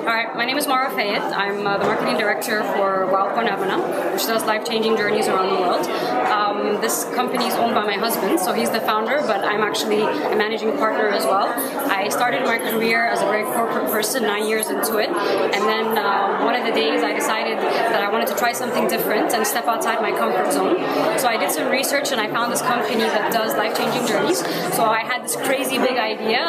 Alright, my name is Mara Fayed. I'm the marketing director for Wildborn Evana, which does life-changing journeys around the world. This company is owned by my husband, so he's the founder, but I'm actually a managing partner as well. I started my career as a very corporate person 9 years into it, and then one of the days I decided that I wanted to try something different and step outside my comfort zone. So I did some research and I found this company that does life-changing journeys. So I had this crazy big idea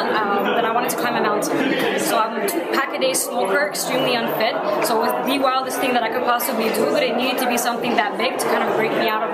that I wanted to climb a mountain. So I'm a pack-a-day smoker, extremely unfit. So it was the wildest thing that I could possibly do, but it needed to be something that big to kind of break me out of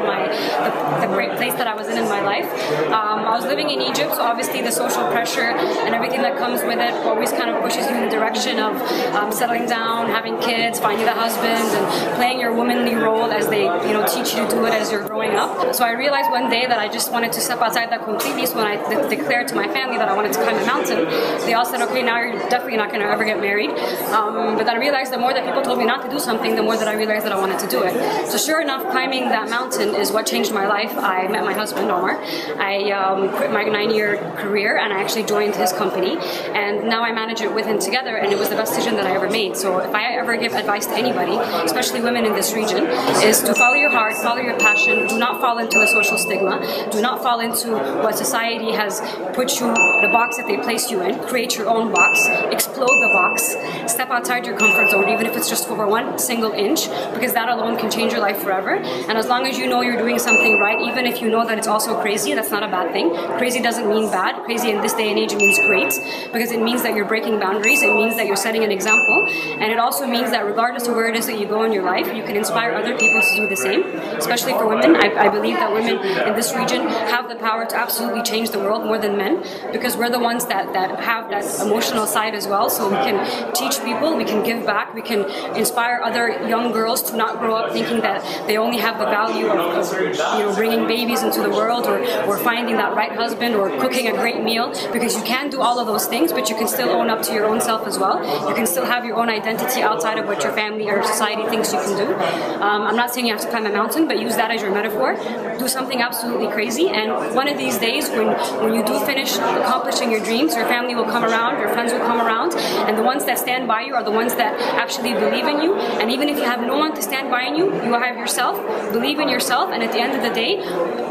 the great place that I was in my life. I was living in Egypt, so obviously the social pressure and everything that comes with it always kind of pushes you in the direction of settling down, having kids, finding a husband, and playing your womanly role as they teach you to do it as you're growing up. So I realized one day that I just wanted to step outside that completely. So when I declared to my family that I wanted to climb a mountain, they all said, okay, now you're definitely not going to ever get married. But then I realized the more that people told me not to do something, the more that I realized that I wanted to do it. So sure enough, climbing that mountain is what changed my life. I met my husband, Omar. I quit my 9-year career and I actually joined his company. And now I manage it with him together, and it was the best decision that I ever made. So if I ever give advice to anybody, especially women in this region, is to follow your heart, follow your passion, do not fall into the social stigma, do not fall into what society has put you, the box that they placed you in. Create your own box, explode the box, step outside your comfort zone, even if it's just for 1 single inch, because that alone can change your life forever. And as long as you know you're doing something right, even if you know that it's also crazy, that's not a bad thing. Crazy doesn't mean bad. Crazy in this day and age means great, because it means that you're breaking boundaries, it means that you're setting an example, and it also means that regardless of where it is that you go in your life, you can inspire other people to do the same, especially for women. I believe that women in this region have the power to absolutely change the world more than men, because we're the ones that have that emotional side as well. So we can teach people, we can give back, we can inspire other young girls to not grow up thinking that they only have the value of bringing babies into the world, or finding that right husband, or cooking a great meal, because you can do all of those things, but you can still own up to your own self as well. You can still have your own identity outside of what your family or society thinks you can do. I'm not saying you have to climb a mountain, but use that as your metaphor. Do something absolutely crazy, and one of these days when you do finish accomplishing your dreams, your family will come around, your friends will come around, and the ones that stand by you are the ones that actually believe in you. And even if you have no one to stand by you, you will have yourself. Believe in yourself, and at the end of the day,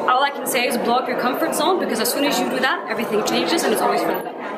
all I can say is blow up your comfort zone, because as soon as you do that, everything changes, and it's always for the better.